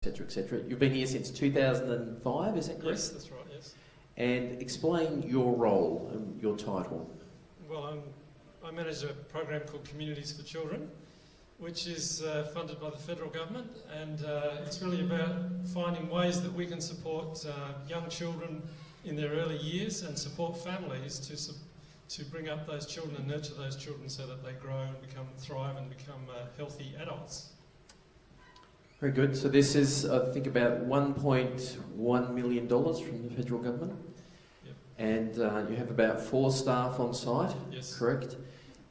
etc., etc. You've been here since 2005, is that correct? Yes, that's right, yes. And explain your role and your title. Well, I manage a program called Communities for Children, which is funded by the federal government, and it's really about finding ways that we can support young children in their early years and support families to bring up those children and nurture those children so that they grow and thrive and become healthy adults. Very good. So this is, I think, about $1.1 million from the federal government. Yep. And you have about 4 staff on site, yes. Correct?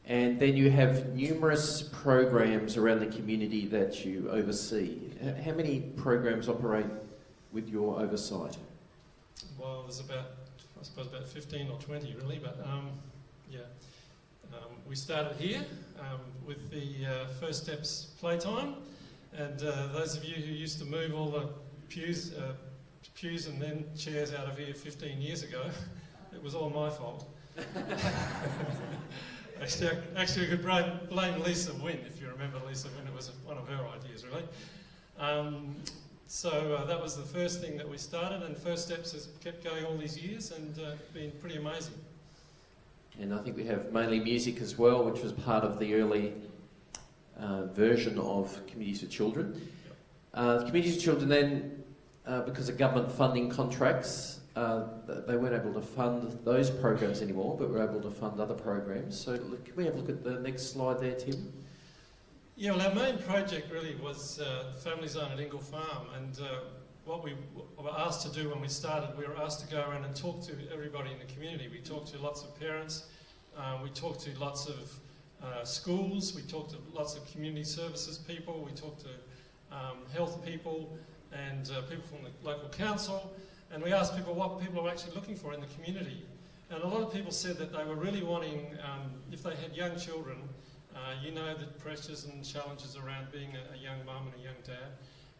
And then you have numerous programs around the community that you oversee. How many programs operate with your oversight? Well, there's about 15 or 20 really, but yeah. We started here with the First Steps playtime, and those of you who used to move all the pews and then chairs out of here 15 years ago, it was all my fault. Actually, we could blame Lisa Wynne, if you remember Lisa Wynne. It was one of her ideas, really. So that was the first thing that we started, and First Steps has kept going all these years and been pretty amazing. And I think we have mainly music as well, which was part of the early version of Communities for Children. Communities for Children then, because of government funding contracts, they weren't able to fund those programs anymore, but were able to fund other programs. So can we have a look at the next slide there, Tim? Yeah, well, our main project really was the Family Zone at Ingle Farm, and what we were asked to do when we started, we were asked to go around and talk to everybody in the community. We talked to lots of parents, we talked to lots of schools, we talked to lots of community services people, we talked to health people and people from the local council, and we asked people what people are actually looking for in the community. And a lot of people said that they were really wanting, if they had young children, you know the pressures and challenges around being a young mum and a young dad.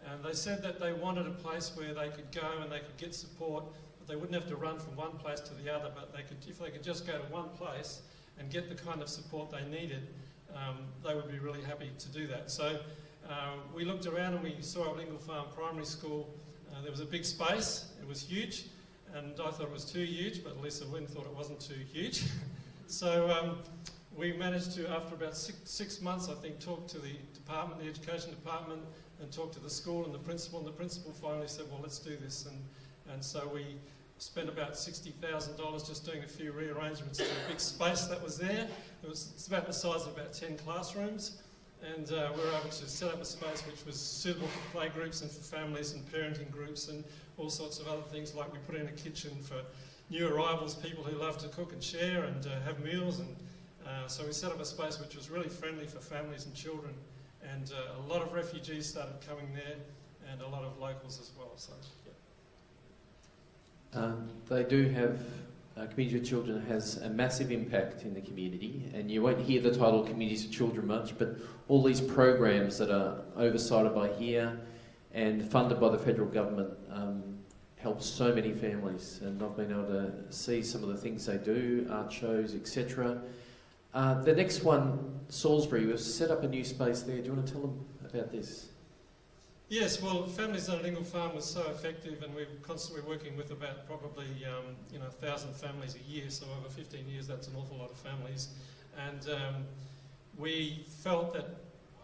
And they said that they wanted a place where they could go and they could get support, but they wouldn't have to run from one place to the other, but if they could just go to one place and get the kind of support they needed, they would be really happy to do that. So we looked around and we saw at Ingle Farm Primary School, there was a big space, it was huge, and I thought it was too huge, but Lisa Wynne thought it wasn't too huge. So we managed to, after about six months, I think, talk to the department, the education department, and talk to the school and the principal finally said, well, let's do this. And so we spent about $60,000 just doing a few rearrangements to a big space that was there. It's about the size of about 10 classrooms, and we were able to set up a space which was suitable for play groups and for families and parenting groups and all sorts of other things, like we put in a kitchen for new arrivals, people who love to cook and share and have meals, and so we set up a space which was really friendly for families and children, and a lot of refugees started coming there and a lot of locals as well. So, yeah. They do have, Communities for Children has a massive impact in the community, and you won't hear the title Communities for Children much, but all these programs that are oversighted by here and funded by the federal government help so many families, and I've been able to see some of the things they do, art shows, etc. The next one, Salisbury, we've set up a new space there. Do you want to tell them about this? Yes, well, Family Zone at Ingle Farm was so effective, and we're constantly working with about probably 1,000 families a year, so over 15 years that's an awful lot of families. And we felt that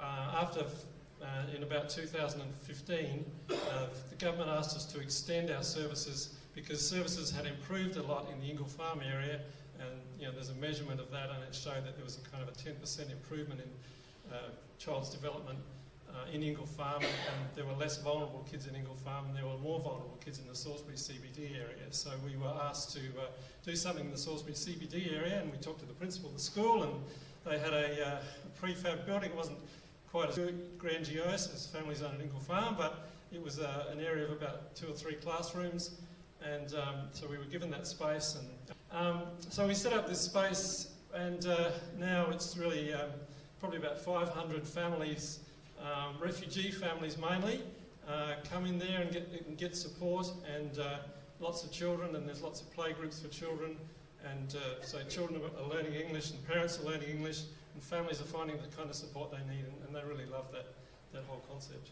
after, in about 2015, the government asked us to extend our services because services had improved a lot in the Ingle Farm area, and there's a measurement of that, and it showed that there was a kind of a 10% improvement in child's development in Ingle Farm, and there were less vulnerable kids in Ingle Farm, and there were more vulnerable kids in the Salisbury CBD area. So we were asked to do something in the Salisbury CBD area, and we talked to the principal of the school, and they had a prefab building. It wasn't quite as grandiose as Family Zone at Ingle Farm, but it was an area of about 2 or 3 classrooms, and so we were given that space. And so we set up this space, and now it's really probably about 500 families, refugee families mainly, come in there and get support, and lots of children, and there's lots of play groups for children, and so children are learning English and parents are learning English, and families are finding the kind of support they need, and they really love that whole concept.